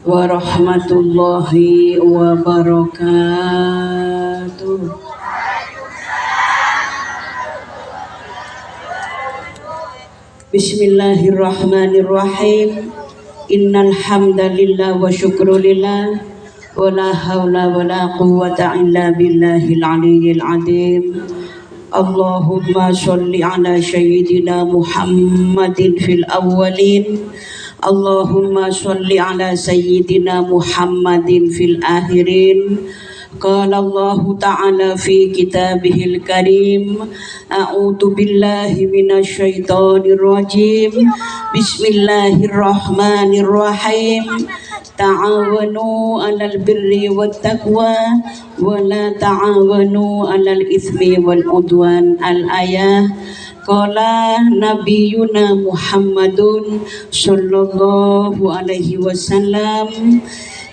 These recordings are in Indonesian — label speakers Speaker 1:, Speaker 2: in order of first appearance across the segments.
Speaker 1: warahmatullahi wabarakatuh. Bismillahirrahmanirrahim. Innal hamdalillah wa syukrulillah wa la haula wa la quwwata illa billahil aliyyil azim. Allahumma sholli ala sayyidina Muhammadin fil awwalin. Allahumma sholli ala sayyidina Muhammadin fil akhirin. Qala Allah Ta'ala fi kitabihil karim. A'udzu billahi minasy syaithanir rajim. Bismillahirrahmanirrahim. Ta'awanu 'alal birri wat taqwa wa la ta'awanu 'alal itsmi wal 'udwan. Al-ayah. Qala nabiyuna Muhammadun sallallahu alaihi wasallam,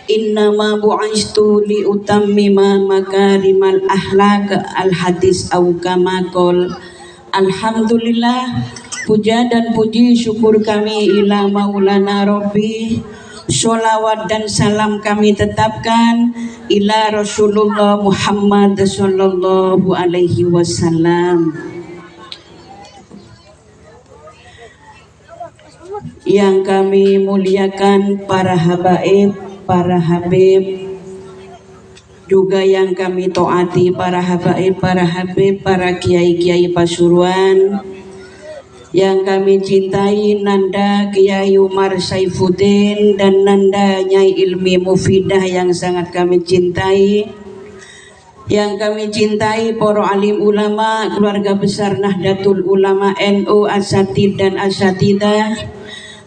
Speaker 1: innama bu'istu li utammima makarimal akhlaq. Al-hadis au kama qol. Alhamdulillah, puja dan puji syukur kami ila maulana Rabbi. Sholawat dan salam kami tetapkan ila Rasulullah Muhammad sallallahu alaihi wasallam. Yang kami muliakan para habaib, para habib, juga yang kami taati para habaib, para habib, para kiai-kiai Pasuruan, yang kami cintai Nanda Kiai Umar Saifuddin dan Nanda Nyai Ilmi Mufidah yang sangat kami cintai, yang kami cintai para alim ulama, keluarga besar Nahdlatul Ulama NU, asatid dan asatidah,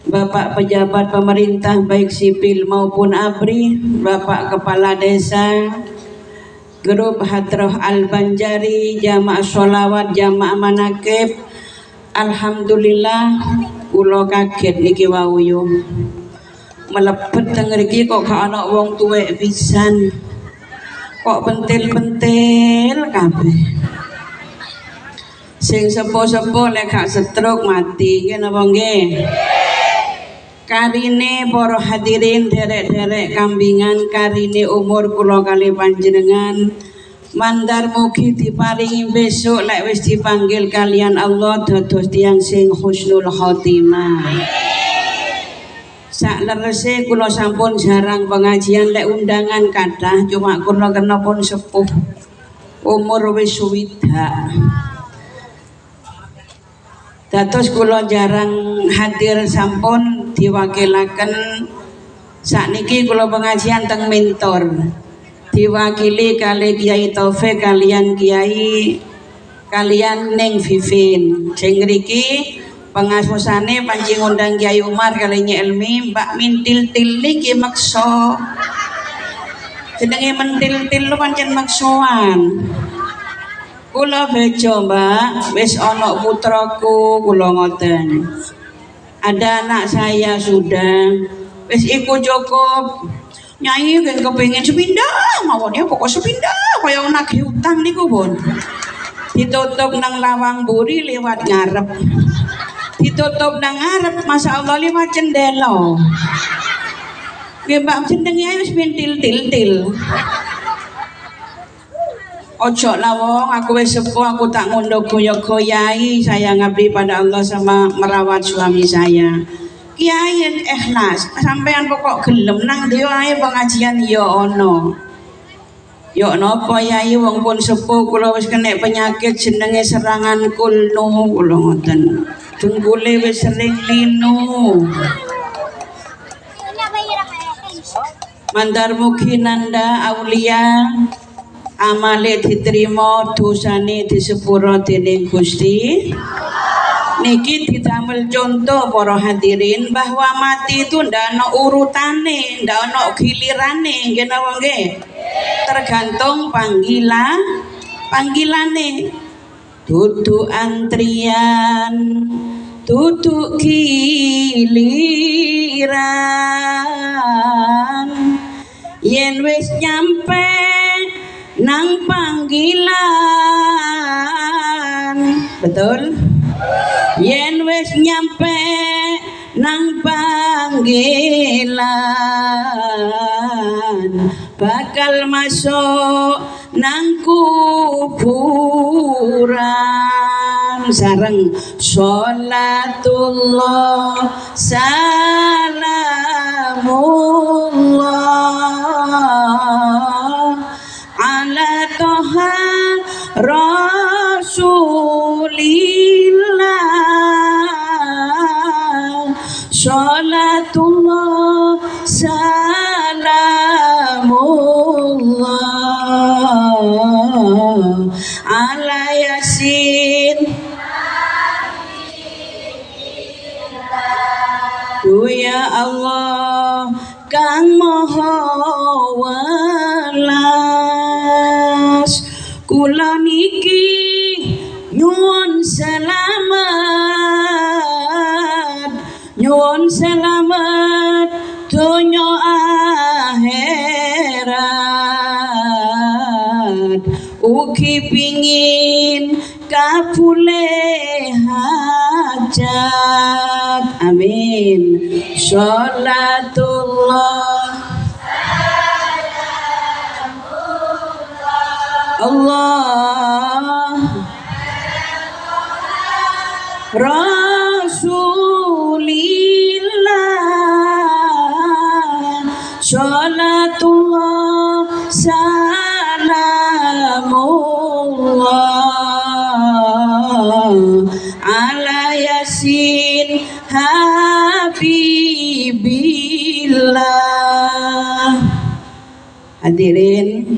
Speaker 1: Bapak pejabat pemerintah baik sipil maupun ABRI, Bapak Kepala Desa, Grup Hadrah Al-Banjari, Jamaah Sholawat, Jamaah Manakib. Alhamdulillah, kula kaget niki wau yo. Melepet teng mriki kok gak ana wong tuwek pisan. Kok pentil-pentil kabeh. Sing sepo-sepo lek gak stroke mati, nggih napa nggih? Karine para hadirin derek-derek kambingan, karine umur kula kali panjenengan mandar mugi diparingi besok lek wis dipanggil kalian Allah dados tiyang sing husnul khotimah. Sak lerese kula sampun jarang pengajian, lek undangan kathah cuma kula kena pun sepuh umur wis swidak. Dados kula jarang hadir sampun diwakilaken. Sakniki kula pengajian teng mentor, diwakili kali Kiai Taufik kalian Kiai kalian Neng Vivin. Sing ngriki pengasusane panci ngundang Kiai Umar kali Nyai Elmi. Mbak mintil-til niki meksa. Jenenge mentil-til pancen meksoan. Kula bejo Mbak, wis ana putraku kula ngoten. Ada anak saya sudah, wis iku cukup. Nyai kan kepengin sepindah, mawon ya pokok sepindah kaya nagih utang niku pun. Ditutup nang lawang buri lewat ngarep. Ditutup nang ngarep masyaallah lewat cendela. Nggih Mbak jenenge wis mintil-til-til. Ojo lawong, aku wis sepuh, aku tak ngondo goyok-goyai. Saya ngabdi pada Allah sama merawat suami saya. Kiai ikhlas, sampean pokok gelem nang ndi wae pengajian ya ono. Ya napa yai wong pun sepuh, kula wis kena penyakit jenenge serangan kulnu kula ngoten. Dengkule wis sering linu. Mandar mugi nanda aulia amale diterima, dosane disepuro dening Gusti. Niki didamel contoh para hadirin bahwa mati itu ndak ana urutane, ndak ana gilirane, nggih napa nggih? Tergantung panggilane. Dudu antrian, dudu giliran. Yen wis nyampe nang panggilan, betul? Yen wis nyampe nang panggilan panggilan bakal masuk nang kuburan sareng sholatullah salamullah ala toha rasulillah sholatullah salamullah ala yasin ya Allah kang maha welas kula niki nyuwun selamat donya akhirat ugi pingin kabuleh hajat amin sholatullah Allah Rasulillah sholatullah salamullah ala yasin habibillah. Hadirin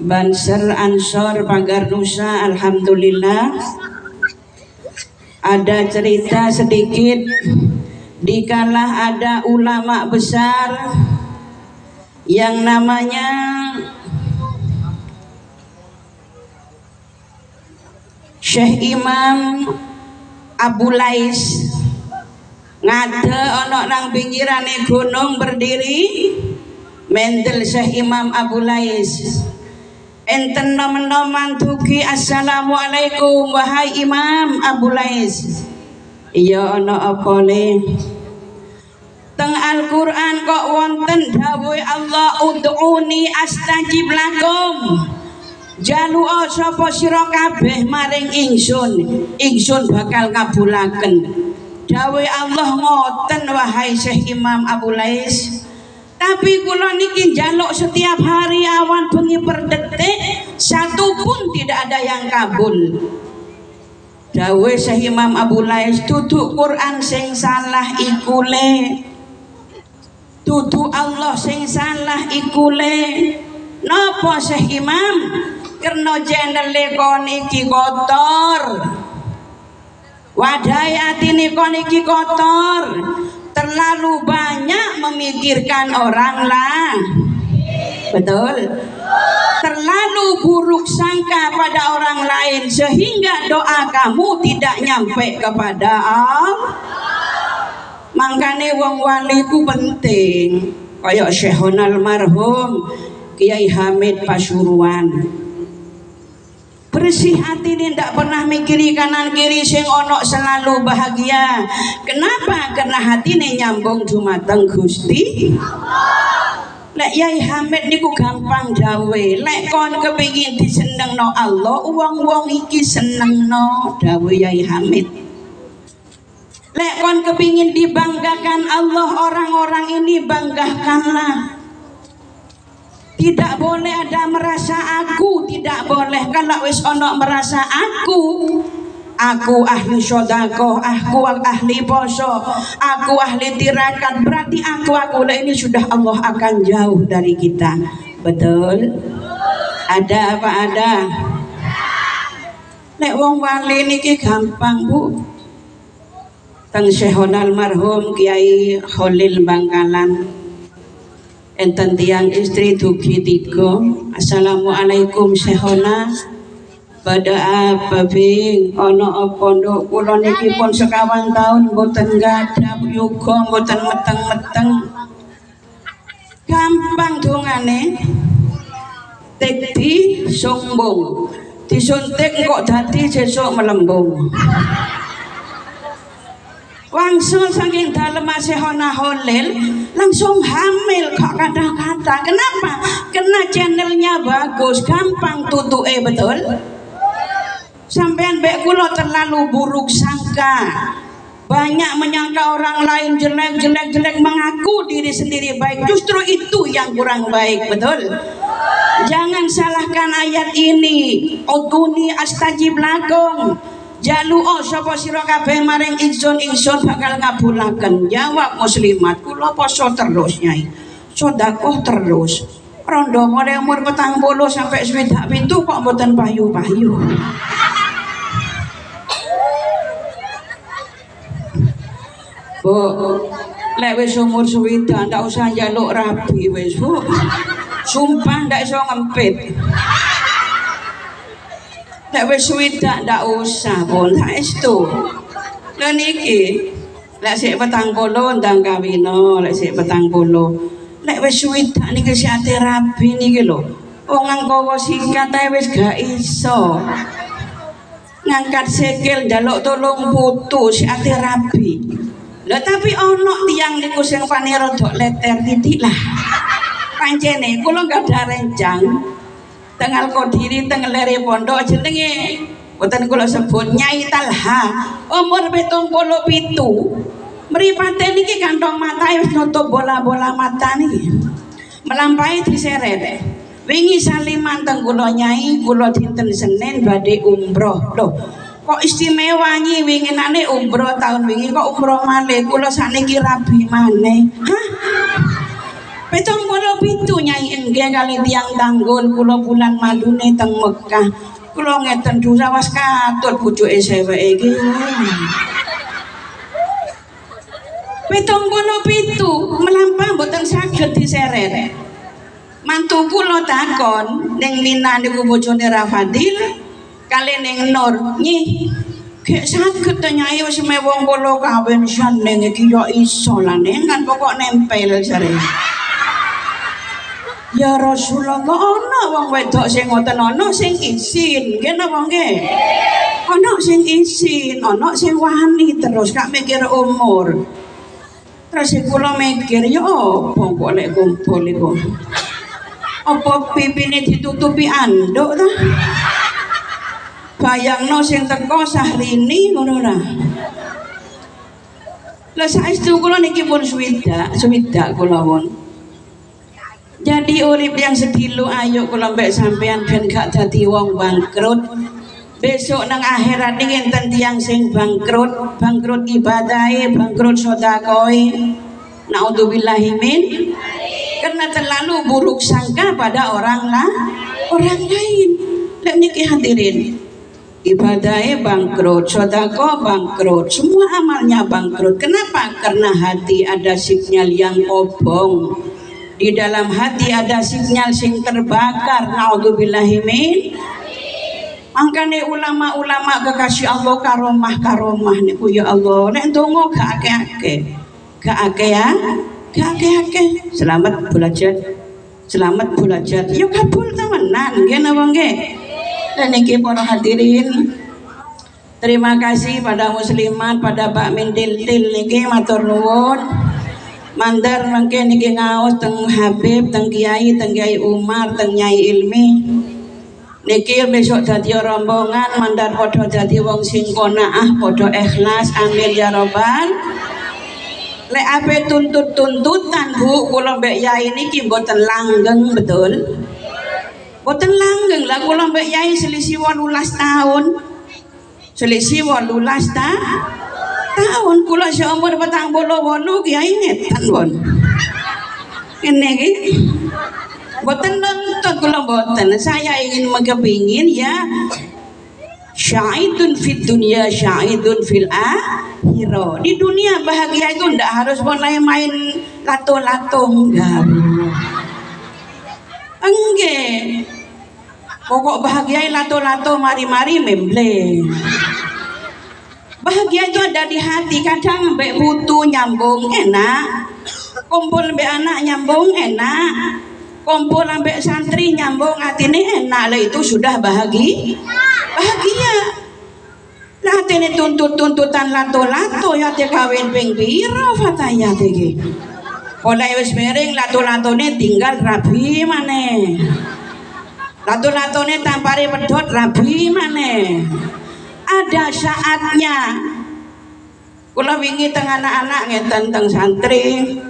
Speaker 1: Banser Ansor Pagar Nusa, alhamdulillah ada cerita sedikit dikala ada ulama besar yang namanya Syekh Imam Abu Lais ngade ono nang pinggirane gunung berdiri mendel Syekh Imam Abu Lais enten nom-noman dugi assalamualaikum wahai Imam Abu Lais iya ono apa le teng Al-Qur'an kok wonten dawuh Allah ud'uni astajib lakum jalu'a sapa sira kabeh maring ingsun bakal ngabulaken dawuh Allah ngoten wahai Syekh Imam Abu Lais tapi kula niki njaluk setiap hari awan bengi per detik satu pun tidak ada yang kabul dawuh Syekh Imam Abu Lais dudu Quran sing salah iku le dudu Allah sing salah iku le napa Syekh Imam kerna jenenge kon iki kotor wadai atine kon iki kotor terlalu banyak memikirkan orang lain betul terlalu buruk sangka pada orang lain sehingga doa kamu tidak nyampe kepada Allah makanya wong wali ku penting kayak Syekhun almarhum Kiai Hamid Pasuruan bersih hati ini tidak pernah mikiri kanan kiri sing ono selalu bahagia kenapa karena hati ini nyambung dumateng Gusti lek Yai Hamid niku gampang dawe lek kon kepingin disenengno Allah wong-wong iki senengno dawe Yai Hamid lek kon kepingin dibanggakan Allah orang-orang ini banggakanlah tidak boleh ada merasa aku tidak boleh kalau wis ono merasa aku ahli sedekah aku ahli poso aku ahli tirakat berarti aku ini sudah Allah akan jauh dari kita betul ada apa ada lek wong wali niki gampang Bu teng Syekhun almarhum Kiai Khalil Bangkalan enten tiang istri dugi 3 assalamualaikum Syekhona pada apa bing ono apa nduk kula niki pun sekawan tahun mboten gadah yuga mboten meteng-meteng gampang dongane tekdi sombong disuntik kok dadi sesuk melembung wangsul saking dalem asehona holil langsung hamil kok kata-kata. Kenapa? Karena channelnya bagus, gampang tutuke, betul? Sampean mbek kula terlalu buruk sangka, banyak menyangka orang lain jelek mengaku diri sendiri baik, justru itu yang kurang baik, betul? Jangan salahkan ayat ini. Uduni astajib lakum, jalu'o sapa sira kabeh maring ingsun bakal ngabulaken. Jawab muslimat, kula poso terus Nyai, sedekah terus, rondo mulai umur 40 sampai 27 kok mboten payu-payu. Bu, lek wis umur 20 ndak usah njaluk rabi wis, Bu. Sumpah ndak iso ngempit. Lek wis 20 ndak usah, Bu. Saestu. Lha niki lek sik 40 ndang kawina, lek sik 40. Lek wis 20 niki sik ate rabi niki lho. Wong nganggo sikat ae wis gak iso. Ngangkat sikil njaluk tolong putu sik ate rabi. Lah tapi ono tiyang niku sing pani rodok leter titik lah. Pancene kula gak ada rencang tenggal Kodiri tenggal lere pondok jenenge boten kula sebut Nyai Talha, umur 77. Mripate niki kantong mata wis nutup bola-bola mata niki. Melampahi diseret. Wingi saliman teng kula Nyai, kula dinten Senin badhe umroh. Loh, kok istimewa nyi winginane umroh tahun wingi kok umroh malih, kula sakniki rabi maneh. Hah? 77 Nyai enggih kali tiang tanggul kula bulan madune teng Mekah. Kula ngeten dosa was katut pucuke seweke iki. 77 melampah mboten saged diseret. Mantu kula takon ning Mina niku bojone Rafadil kali ning Nur, "Nyi, gek saged ta Nyai wis mewong kula kawin san ning iki yo iso lah ning kan pokok nempel jare." Ya Rasulullah, ana wong wedok sing ngoten, ana sing izin, nggih napa nggih? Ana sing izin, ana sing wani terus gak mikir umur. Terus kula mikir, ya apa kok lek kumpul iku? Apa pipine ditutupi anduk ta? Bayangno sing teko Syahrini ngono lah. Lah saestu kula niki pun swidak kula pun. Jadi urip yang sedilu ayo kula mbek sampean ben gak dadi wong bangkrut. Besok nang akhirat iki enten tiyang sing bangkrut ibadahe, bangkrut sedekahe. Naudzubillahi min, karena terlalu buruk sangka pada orang lain. Lek niki hadirin, ibadahnya bangkrut, sedekah bangkrut, semua amalnya bangkrut. Kenapa? Karena hati ada sinyal yang kobong. Di dalam hati ada sinyal sing terbakar. Naudzubillahi min. Angkane ulama-ulama kekasih Allah karomah niku ya Allah. Nek ndonga gak akeh-akeh. Gak akeh ya. Gak akeh-akeh. Selamat belajar. Yo kabul temenan nggih napa nggih? Dan niki para hadirin, terima kasih pada muslimat, pada Pak Mindil-til niki matur nuwun. Mandar mangke niki ngaos teng Habib, teng Kiai Umar, teng Nyai Ilmi. Niki besok dadi rombongan mandar padha dadi wong sing qanaah, padha ikhlas. Amin ya robbal. Lek ape tuntut-tuntutan Bu, kula mbek Yai niki mboten langgeng, betul? Mboten langgeng lah kula mbek Yai selisih 18 tahun. Selisih 18 tahun kula seumur 48 Kiai ngeten pun. Ngene iki. Mboten nuntut kula mboten. Saya ingin kepingin ya syaidun fid dunya syaidun fil akhirah. Di dunia bahagia itu ndak harus mulai main lato-lato, enggak. Pokok bahagia lato-lato mari-mari memble. Bahagia itu ada di hati. Kadang mbek putu nyambung enak, kumpul mbek anak nyambung enak, kumpul ambek santri nyambung atine enak. Lah itu sudah bahagia. Latene tuntut-tuntutan lato-lato ya te kawin ping pira fataya iki. Oleh wis miring lato-latone tinggal rabi maneh. Lato-latone tampare pedhot rabi maneh. Ada saatnya kula wingi teng anak-anak ngeten teng santri.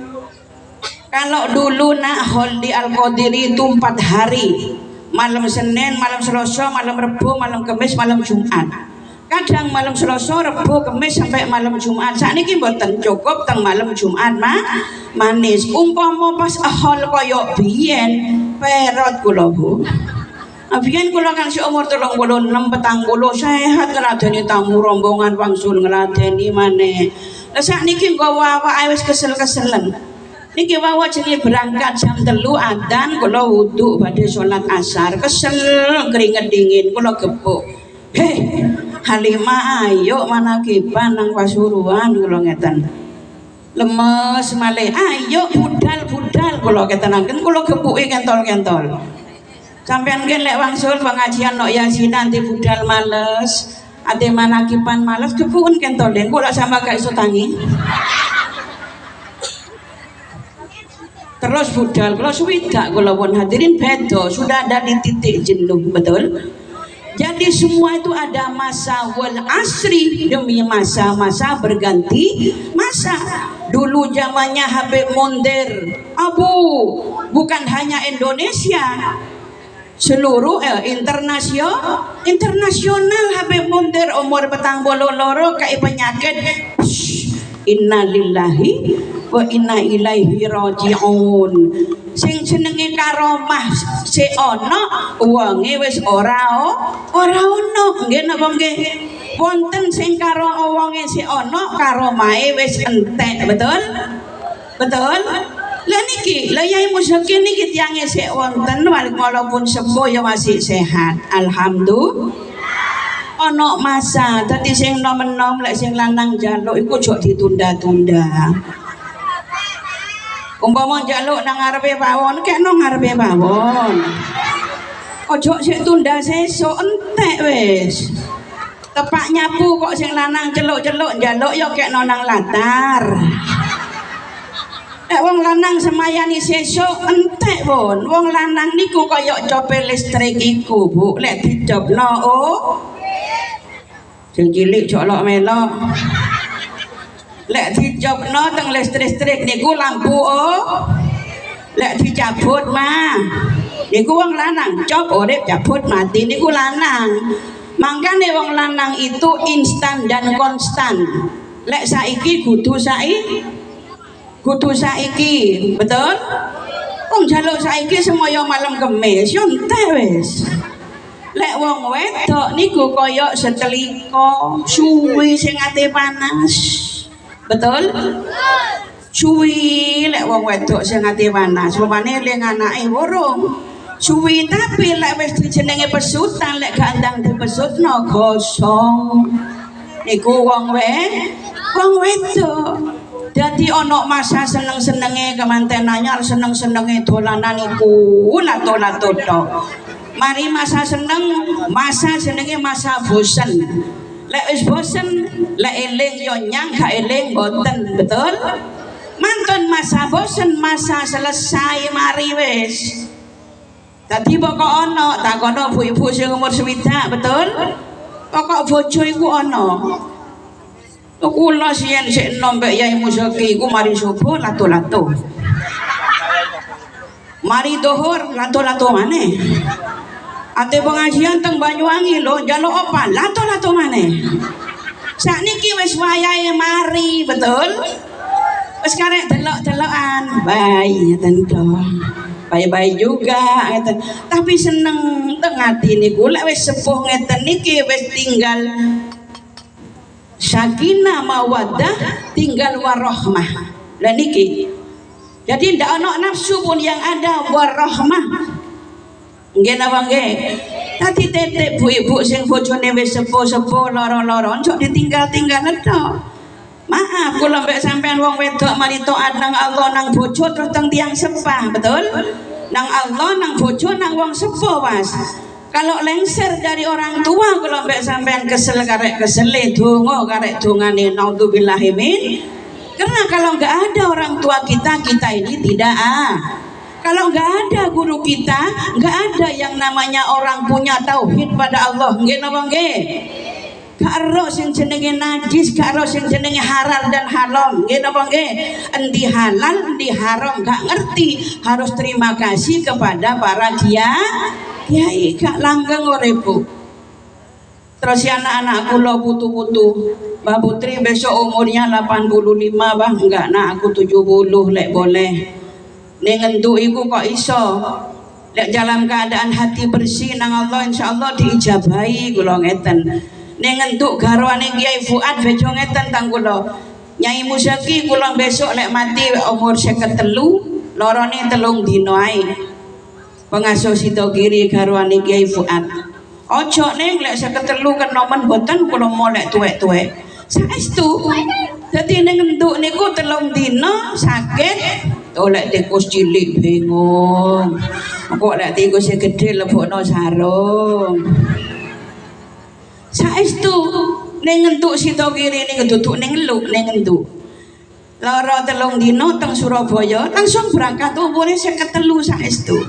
Speaker 1: Kalau dulu nak hol di Al-Qadiri itu 4 hari. Malam Senin, malam Selasa, malam Rebo, malam Kamis, malam Jumat. Kadang malam Selasa, Rebo, Kamis sampai malam Jumat. Sakniki mboten cukup teng malam Jumat manis. Umpama pas hol koyo biyen perot kula Bu. Biyen kula kan si umur 36 40 sehat ngladeni tamu rombongan wangsul ngladeni maneh. Lah sakniki nggawa awake wis kesel-keselen. Niki wawa jenenge berangkat jam 3 adzan kula wudu badhe salat asar kesel keringet dingin kula gepuk. Heh, Halimah ayo manakiban nang Pasuruan kula ngeten. Lemes malih ayo budal-budal kula ketenaken kula gepuke kentol-kentol. Sampeyan nggih lek wangsul pengajian nok yasin nanti budal males, ate manakiban males gepuken kentolen kula sama gak iso tangi. Terus budal kalau swidak kalau pun hadirin bedo sudah ada di titik jenuh betul. Jadi semua itu ada masa wal asri demi masa-masa berganti masa. Dulu zamannya Habib Mundir Abu bukan hanya Indonesia seluruh internasional Habib Mundir umur 42 kai penyakit. Innalillahi wa inna ilaihi raji'un. Sing jenenge karomah si ana wonge wis ora ono nggih napa nggih wonten sing karo wonge si ana karomahe wis entek betul lah niki lah Yai Muzakin niki tiange sik wonten walaupun sepuh ya masih sehat alhamdulillah. Ono masa dadi sing nom-nom lek sing lanang njaluk iku ojo ditunda-tunda. Umpama njaluk nang ngarepe pawon, kekno ngarepe pawon. Ojo sik tunda sesuk entek wis. Tepak nyapu kok sing lanang celuk-celuk njaluk ya kekno nang latar. Lek wong lanang semayani sesuk entek pun. Wong lanang niku kaya cope listrik iku, Bu. Lek dicopno sing cilik colok melok. Lek dicopno teng listrik niku lampu lek dicabut mah niku wong lanang cop urip cabut mati niku lanang. Mangkane wong lanang itu instan dan konstan. Lek saiki kudu saiki betul? Wong njaluk saiki semoyo malam Kemis yo entek wis. Lek wong wedok niku koyok setelika suwi sing ate panas. Betul? Suwi lek wong wedok sing ate panas, upane ling anake urung. Suwi tapi lek wis dijenenge pesutan lek gandang dipesutno gosong. Niku wong wedok. Dadi ana masa seneng-senenge kemanten anyar seneng-senenge dolanan iku lato-lato tok. Mari masa seneng, masa senenge masa bosen. Lek wis bosen, lek eling yo nyang gak eling boten, betul? Mantun masa bosen, masa selesai mari wis. Dadi pokok ana, takono ibu-ibu sing umur 60, betul? Pokok bojo iku ana. Kula siyen sik enom mbek Yai Muzaki iku mari subuh lato-lato. Mari dhuwur lato-lato maneh. Ate pengajian teng Banyuwangi lho njaluk apa lato-lato maneh. Sakniki wis wayahe mari, betul? Wis karek delok-delokan, bayi tentu. Bayi-bayi juga ngeten. Tapi seneng teng ati niku lek wis sepuh ngeten niki wis tinggal sakinah mawaddah, tinggal warahmah. Lah niki. Jadi ndak ana nafsu pun yang ada warahmah. Nggih napa nggih? Tadi tetek bu-ibu sing bojone wis sepuh-sepuh lara-lara njok ditinggal-tinggal tok. Maaf kula mbek sampean wong wedok mari taat nang Allah nang bojo terus teng tiyang sepah, betul? Nang Allah nang bojo nang wong sepuh, Mas. Kalau lengser dari orang tua kalau mbak sampean kesel karek kesele dongo karek dongane naudzubillahi min. Karena kalau nggak ada orang tua kita ini tidak kalau nggak ada guru kita, nggak ada yang namanya orang punya tauhid pada Allah. Nggih napa nggih? Gak ero sing jenenge najis, gak ero sing jenenge halal dan haram. Nggih napa nggih? Endi halal, endi haram gak ngerti. Harus terima kasih kepada para kiai, gak langgeng uripku. Terus si anak-anak kula putu-putu, Mbak Putri besok umurnya 85, Bang. Enggak, nak aku 70 lek boleh. Ning entuk iku kok iso. Lek dalam keadaan hati bersih nang Allah insyaallah diijabahi kula ngeten. Ning entuk garwane Kiai Fuad bejo ngeten tang kula. Nyai Musaki kula besok lek mati umur 53, lorone 3 dina ae. Pengasuh Sito Kiri garwane Kiai Fuad. Ojo ning lek 53 kena men boten kula molek tuwek-tuwek. Saestu. Dadi ning entuk niku 3 dina sakit. Oleh tikus cilik bingung. Kok lek tikus gede lebokno sarung. Saestu ning entuk Sito Kiri ning duduk ning eluk ning entuk. Lara 3 dina teng Surabaya langsung berangkat umure 53 saestu.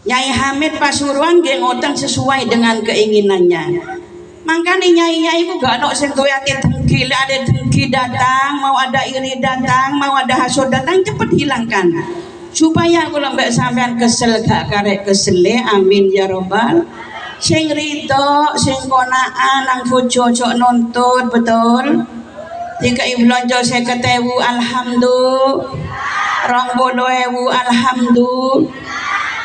Speaker 1: Nyai Hamid Pasuruan nggih ngoten sesuai dengan keinginannya. Makanya nyai-nyai ku gak ono sing duwe ati dengki, lek ada dengki datang, mau ada iri datang, mau ada hasud datang cepet hilangkan. Supaya kula mbek sampean kesel gak karek kesele, amin ya robbal. Sing rido, sing konaan nang bojo ojo nuntut, betul. Dikai blonjo 50.000 alhamdulillah. 20.000 alhamdulillah.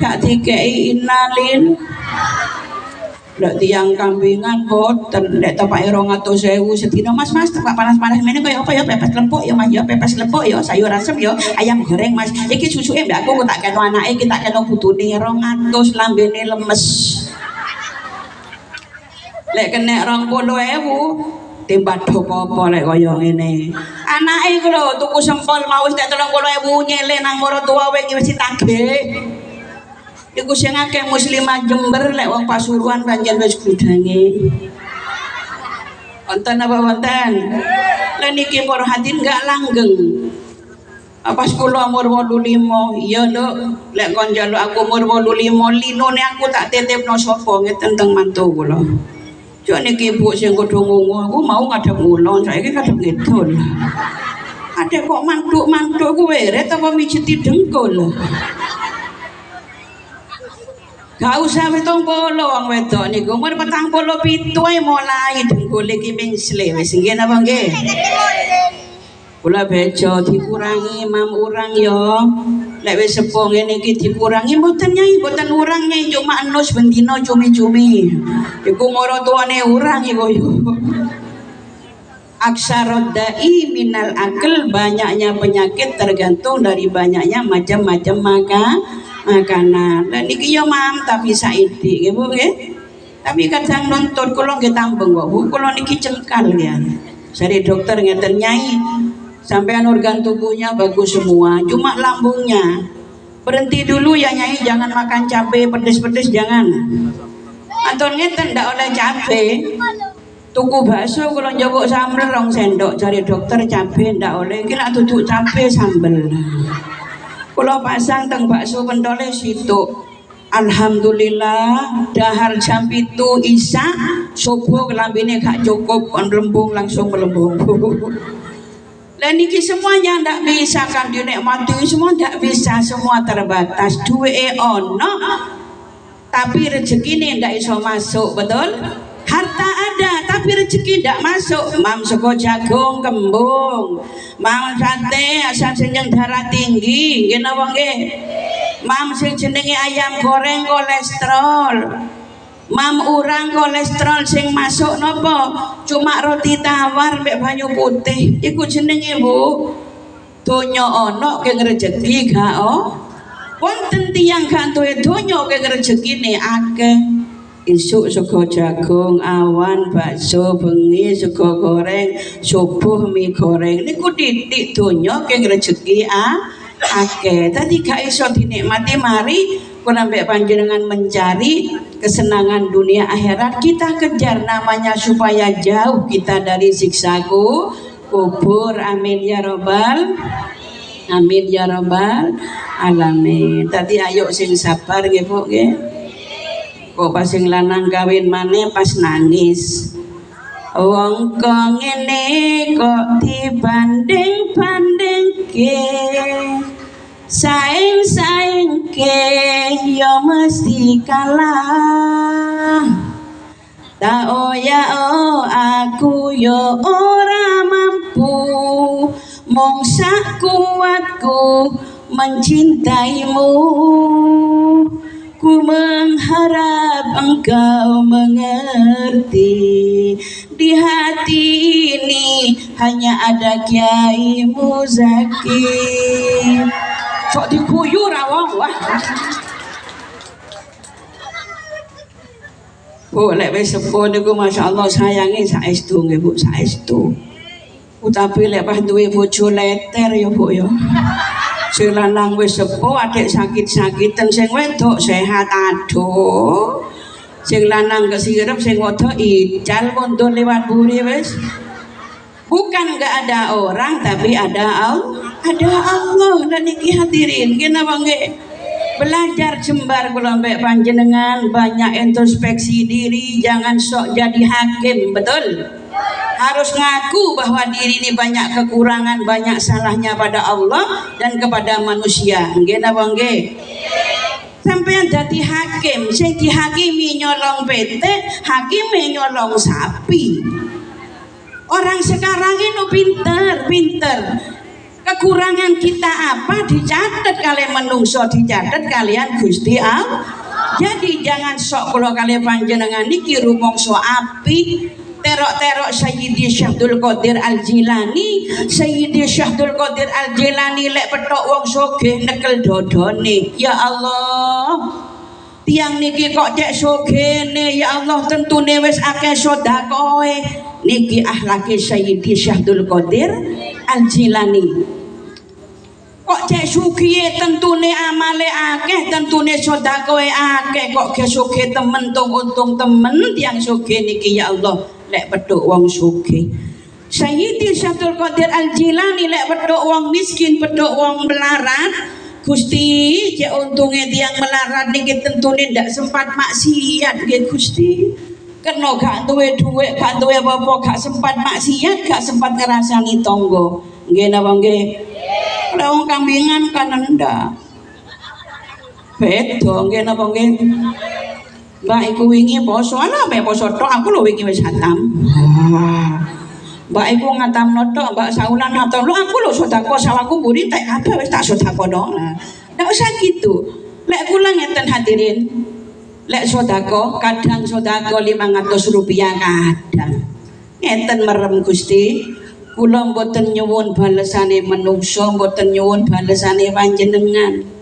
Speaker 1: Gak dikei innalin. Lek tiang kambingan boten lek tepake 200.000 sedina Mas tepak panas-panas mene kaya apa ya pepes lempuk ya Mas ya pepes lempuk ya sayur asem ya ayam goreng Mas iki susuke mbak aku tak kena anake kita kena putune 200 lambene lemes. Lek kena 20.000 timbat apa lek kaya ngene. Anake ku lho tuku sempol mau wis 30.000 nyele nang maratuwa wingi wis ditagih. Iku sing akeh muslimah Jember lek wong Pasuruan pancen wis gudange. Wonten apa wonten? Lah niki para hadirin gak langgeng. Pas kula umur 85, iya Nduk, lek kon njaluk aku umur 85, linone aku tak titipno sapa ngeten teng mantu kula. Jok niki ibu sing kodho ngungu aku mau ngadep ngulon, saiki kadep ngidul. Adek kok mantuk-mantuk ku weret apa mijiti dengkul. Gak usah 70 wong wedok niku umur 47 ae mulai dengkul iki mengsle wis nggih napa nggih. Kula bejo dikurangi mam urang ya. Lek wis sepuh ngene iki dikurangi mboten Nyai, mboten urang Nyai cuma enus bendina cumi-cumi. Iku maratuwane urang iku yo. Aksarud da'i minal akal, banyaknya penyakit tergantung dari banyaknya macam-macam makanan. Dan iki yo mam tapi saiki nggih Bu nggih. Tapi kadang nuntut kula nggih tambeng kok Bu, kula niki cengkal ya. Sari dokter ngeten Nyai, sampean organ tubuhnya bagus semua, cuma lambungnya. Berhenti dulu ya Nyai, jangan makan cabai pedes-pedes jangan. Anton ngeten ndak oleh cabai. Tuku bakso kalau njogok sambel 2 sendok cari dokter cabai ndak oleh iki lak duduk cabai sambel. Kula pasang teng bakso pentole situk. Alhamdulillah dahar jam 7 Isya subuh kelambine gak cukup kon melembung langsung melembung. Lah niki semuanya ndak bisa kan dinikmati semua ndak bisa, semua terbatas. Duwe ono tapi rezekine ndak iso masuk, betul? Harta ada tapi rezeki tidak masuk. Mam sego jagung kembung, mam sate asal senjang darah tinggi, nggih napa nggih? Mam sing jenenge ayam goreng kolesterol, mam urang kolesterol sing masuk napa? Cuma roti tawar mbek banyu putih. Iku jenenge Bu. Donya ana keng rezeki gak wonten tiyang gak duwe donya keng rezekine akeh. Isuk sego jagung, awan bakso, bengi sego goreng, subuh mie goreng. Niku titik donya keng rezeki akeh. Tadi gak iso dinikmati mari kula mbek panjenengan mencari kesenangan dunia akhirat, kita kejar namanya supaya jauh kita dari siksaku kubur. Amin ya robbal amin ya robbal alamin. Tadi ayo sing sabar nggih Bu nggih. Kok pas sing lanang kawin maneh pas nangis. Wong kok ngene kok dibanding-bandingke, saing-saingke yo mesti kalah. Tak oya aku yo ora mampu, mung sak kuatku mencintaimu. Ku mengharap engkau mengerti, di hati ini hanya ada Kiai Muzaki. Kok diguyur awang wah. Bu lek wis sepuh niku masyaallah sayange saestu nggih Bu, saestu. Utawi lek pas duwe bojo leter ya Bu ya. Sing lanang wis sepuh adik sakit-sakiten, sing wedok sehat aduh. Sing lanang kesirep, sing wedok ical mundur lewat buri wis. Bukan enggak ada orang tapi ada Allah. Dan niki hadirin kenapa nggih belajar jembar kula mbek panjenengan, banyak introspeksi diri, jangan sok jadi hakim, betul? Harus ngaku bahwa diri ini banyak kekurangan, banyak salahnya pada Allah dan kepada manusia. Nggih napa nggih? Sampeyan dadi hakim, sing dihakimi nyolong PT, hakime nyolong sapi. Orang sekarang ini pinter. Kekurangan kita apa dicatat kalian menungso, dicatat kalian Gusti Allah. Jadi jangan sok kula kalian panjenengan niki rumangsa api. Terok-terok Sayyidi Syekh Abdul Qadir Al-Jilani, Sayyidi Syekh Abdul Qadir Al-Jilani lek petok wong sugih nekel dodone. Ya Allah, tiang niki kok cek sugihne, ya Allah tentune wis akeh sedekahe. Niki akhlake Sayyidi Syekh Abdul Qadir Al-Jilani. Kok cek sugih tentune amale akeh, tentune sedekahe akeh, kok ge sugih temen untung temen tiang sugih niki ya Allah. Lek peduk wong sugih. Sayyidi Syekh Qadir Al-Jilani lek peduk wong miskin, peduk wong melarat, Gusti cek untunge tiang melarat niki tentune ndak sempat maksiat nggih Gusti. Kena gak duwe dhuwit, gak duwe apa-apa, gak sempat maksiat, gak sempat ngrasani tangga. Nggih napa nggih? Lek wong kambingan kan ndak. Beda nggih napa nggih? Mbak iku wingi poso, ala mbak poso tok, aku lho wingi wis khatam. Mbak iku ngatamno tok, mbak saulan hatam lho, aku lho sedekah sawahku mburi tak kabeh wis tak sedekah dong. Ndak usah gitu. Lek kula ngeten hadirin. Lek sedekah kadang sedekah 500 rupiah kadang. Ngeten merem Gusti. Kula mboten nyuwun balesane menungso, mboten nyuwun balesane panjenengan.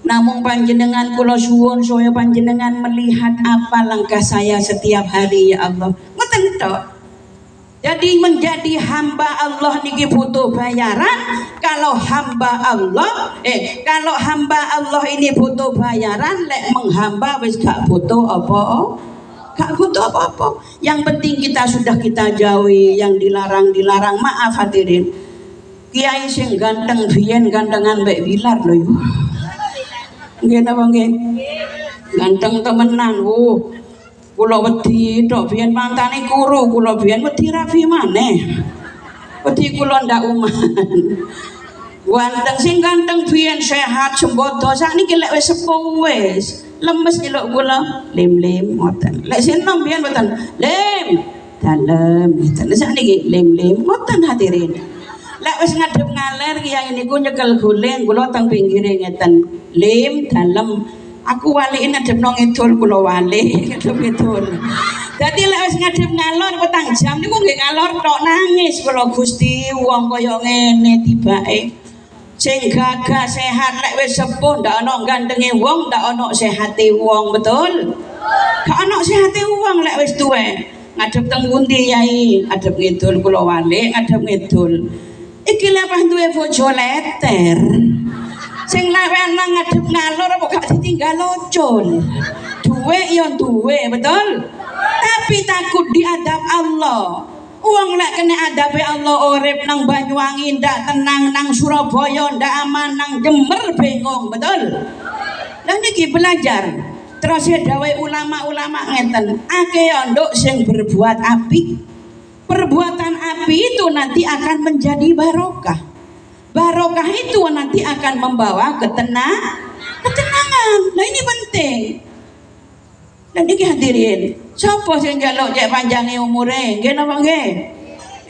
Speaker 1: Namun panjenengan kula suwun supaya panjenengan melihat apa langkah saya setiap hari ya Allah. Ngoten tok. Jadi menjadi hamba Allah niki butuh bayaran. Kalau hamba Allah ini butuh bayaran, lek menghamba wis gak butuh apa-apa. Gak butuh apa-apa. Yang penting kita sudah kita jauhi yang dilarang-dilarang. Maaf hadirin. Kiai sing ganteng biyen gantengan mbek Bilar lho ibu. Nggih napa nggih? Ganteng temenan. Kula wedi tok biyen mantane kuru, kula biyen wedi rapi maneh. Wedi kula ndak uman. Ganteng sing ganteng biyen sehat sembodo sakniki lek wis sepuh wis lemes nyeluk kula lem-lem ngoten. Lek sinom biyen mboten lem dalem ngoten. Sakniki lem-lem ngoten hadirin. Lek wis ngadep ngaler kiai niku nyekel guling kula teng pinggire ngeten. Lim dalem aku walike ngadepno ngidul kula walik ngadep ngidul. Dadi lek wis ngadep ngalor petang jam niku nggih ngalor tok nangis kula Gusti wong kaya ngene tibake. Sing gagah sehat lek wis sepuh ndak ana gantenge wong, ndak ana sehate wong, betul? Gak ana sehate wong lek wis tuwek. Ngadep teng pundi Yai? Ngadep ngidul kula walik ngadep ngidul. Iki lepas duwe bojo leter. Sing lanang ngadep ngalor apa gak ditinggal tinggal locol. Duwe yo duwe, betul? Tapi takut diadab Allah. Uang lek kena adabe Allah urip nang Banyuwangi ndak tenang, nang Surabaya ndak aman, nang Jember bingung, betul? Lah niki belajar. Terus dawe ulama-ulama ngeten, akeh nduk sing berbuat apik. Perbuatan api itu nanti akan menjadi barokah. Barokah itu nanti akan membawa ketenangan. Nah ini penting. Dan iki hadirin, sapa sing njaluk cek panjange umure? Nggih napa nggih?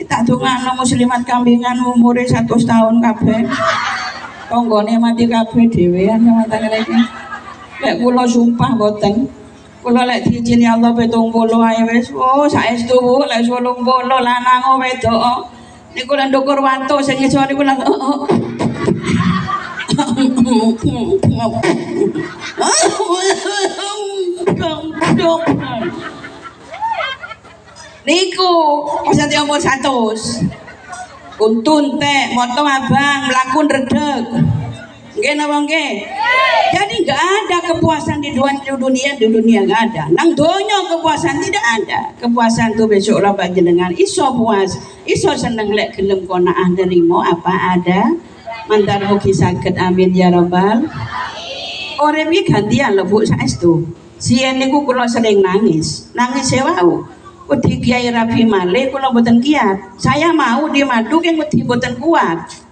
Speaker 1: Tak dongakno muslimat kambingan umure 100 tahun kabeh. Tanggane mati kabeh dhewean matane iki. Lek kula sumpah mboten. Kula lek diijini Allah 70 ae wis. Oh, saestu Bu, lek 80 lanang wedok. Niku lan ndukur watu sing iso niku lan niku pas umur 100 untun teh moto abang melakun redeg nggih napa nggih. Jadi nggak ada kepuasan di dunia nggak ada. Nang donya kepuasan tidak ada. Kepuasan tuh besok lah panjenengan iso puas, iso seneng lek gelem konaah nerimo apa ada. Mantar mugi saged amin ya rabbal. Urip iki gantian lho Bu saestu. Sien niku kula sering nangis wau. Wedi Kiai Rabi Male kula mboten kiat. Saya mau di madu yang wedi mboten kuat.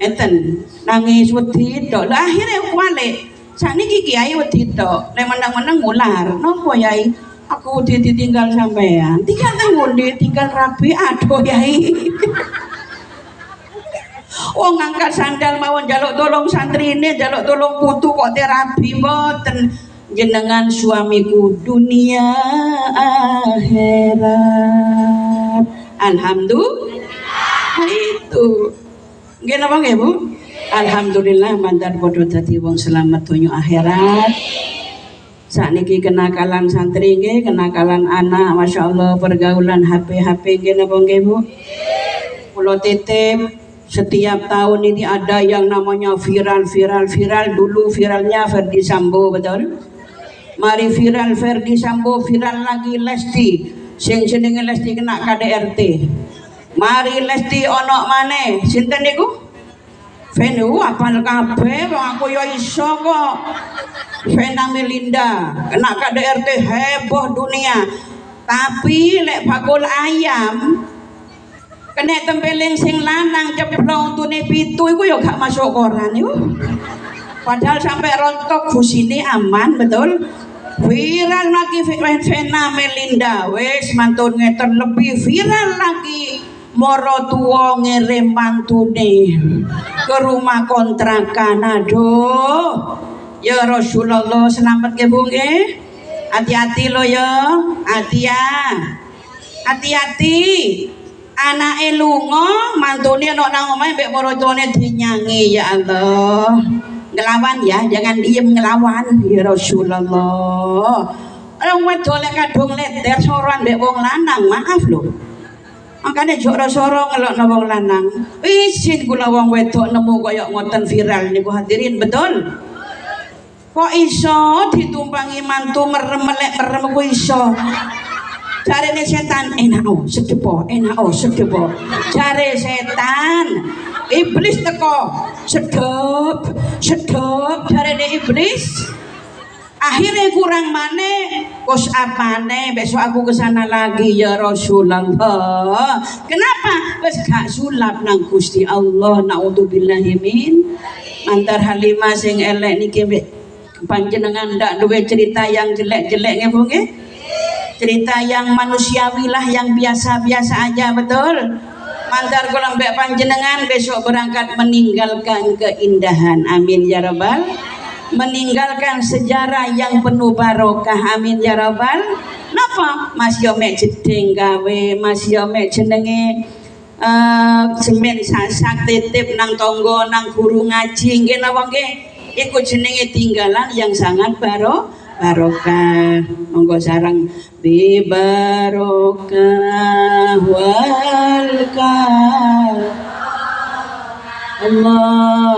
Speaker 1: Enten nangis wedi tok. Lah akhire kuwale. Sakniki Kiai wedi tok. Nek menang-menang mular. Napa Yai? Aku wedi ditinggal sampean. Tinggal nang ngondi, tinggal Rabi aduh Yai. Wong ngangkat sandal mawon jaluk tolong santrine, jaluk tolong putu kok terapi mboten. Jenengan suamiku dunia akhirat. Alhamdulillah itu. Nggih napa nggih Bu? Alhamdulillah mantan padha dadi wong selamat donya akhirat. Sakniki kenakalan santri nggih, kenakalan anak, masyaallah pergaulan HP nggih napa nggih Bu? Kula titip setiap tahun ini ada yang namanya viral. Dulu viralnya Ferdi Sambo, betul? Mari viral Ferdi Sambo, viral lagi Lesti. Sing jenenge Lesti kena KDRT. Mari Lesti ono maneh. Sinten niku? Venu apal kabeh wong aku ya iso kok. Vena Melinda kena KDRT heboh dunia. Tapi lek bakul ayam kena tempeling sing lanang ceplong tune pitu iku ya gak masuk koran iku. Padahal sampai rontok fusine aman, betul? Viral lagi Vena Melinda wis mantun ngeten lebih viral lagi moro tuwa ngirim mantune ke rumah kontrakan. Aduh ya Rasulullah selamat nggih Bu nggih. Hati-hati lo ya, hati-hati. Anake lunga mantune nek nang omahe mbek para tuane dinyangi. Ya Allah, ngelawan ya, jangan diem ngelawan ya Rasulullah. Orang wedok lek kadung leder soran mbek wong lanang, maaf lho. Makane jok soro ngelokno wong lanang. Isin kula wong wedok nemu kaya ngoten viral niku hadirin, betul? Kok iso ditumpangi mantu merem ku iso? Jarene setan enak sedepo. Jare setan iblis teko sedep jarene iblis. Akhirnya kurang maneh kos apane besok aku kesana lagi ya Rasulullah. Kenapa? Wes gak sulap nang Gusti Allah. Naudzubillahi min. Antar Halimah sing elek niki panjenengan ndak duwe cerita yang jelek-jelek nggih Bu nggih? Cerita yang manusiawi lah, yang biasa-biasa aja, betul? Mantar kula mbek panjenengan besok berangkat meninggalkan keindahan, amin ya rabbal. Meninggalkan sejarah yang penuh barokah, amin ya rabbal. Napa? Mas yo mek jeding gawe, Mas yo mek jenenge semen sasak titip nang tonggo, nang guru ngaji nggih napa nggih? Iku jenenge tinggalan yang sangat barokah. Monggo sareng bi barokah wal Allah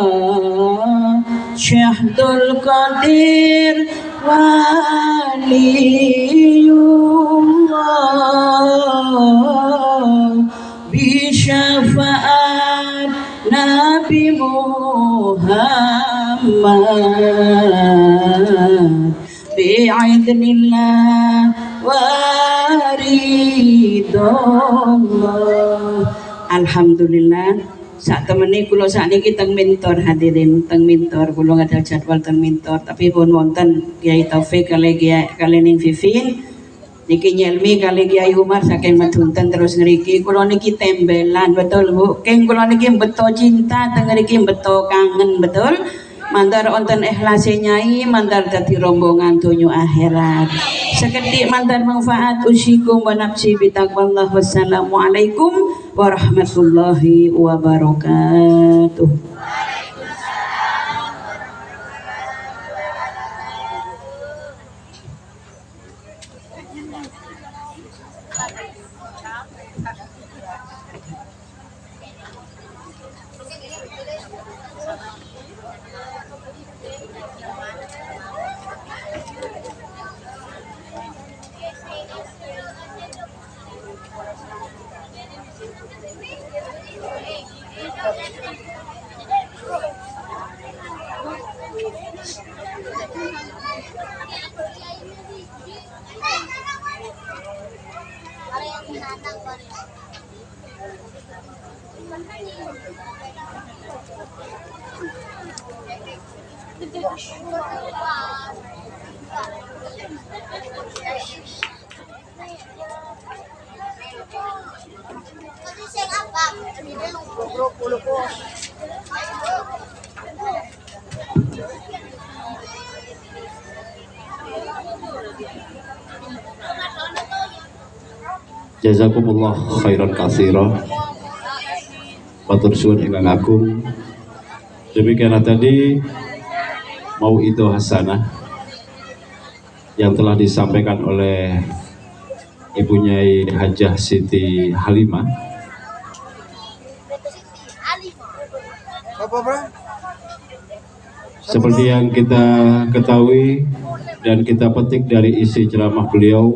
Speaker 1: Syahdul Qadir Waliullah Bisyafaat Nabi Muhammad Bi'idnillah waridullah. Alhamdulillah saat temeni kula sakniki teng mentor hadirin teng mentor kula ngadal jadwal teng mentor tapi pun wonten Kiai Taufik kali ning Vivin niki nyelmi kali Kiai Umar saking Madunten terus ngriki kula niki tembelan betul Bu keng kula niki beto cinta teng ngriki beto kangen betul mandar onten ikhlase nyai mandar dadi rombongan donya akhirat sekedik mandar manfaat usikum wa nafsi bitaqwallah wassalamualaikum warahmatullahi wabarakatuh.
Speaker 2: Jazakumullah khairan katsira. Matur suwun ingkang agung. Demikian tadi mauidhah hasanah yang telah disampaikan oleh Ibu Nyai Hajah Siti Halimah. Seperti yang kita ketahui dan kita petik dari isi ceramah beliau,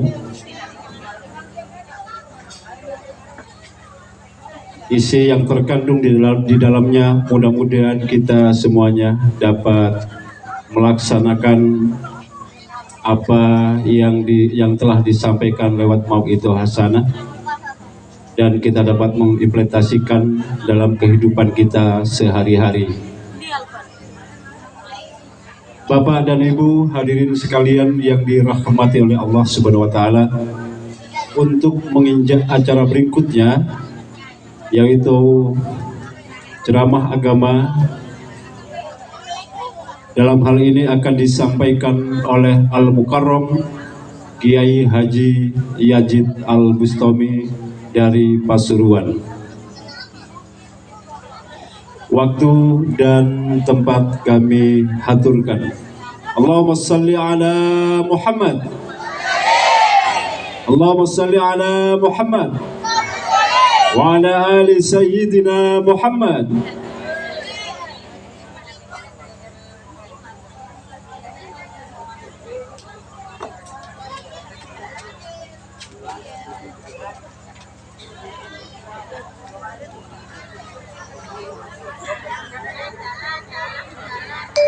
Speaker 2: isi yang terkandung di dalamnya mudah-mudahan kita semuanya dapat melaksanakan apa yang telah disampaikan lewat mauidhah hasanah dan kita dapat mengimplementasikan dalam kehidupan kita sehari-hari. Bapak dan Ibu hadirin sekalian yang dirahmati oleh Allah Subhanahu wa taala, untuk menginjak acara berikutnya yaitu ceramah agama. Dalam hal ini akan disampaikan oleh Al-Mukarram Kiai Haji Yazid Al-Bustami dari Pasuruan. Waktu dan tempat kami haturkan. Allahumma salli ala Muhammad. Allahumma salli ala Muhammad wa ala ali sayyidina Muhammad.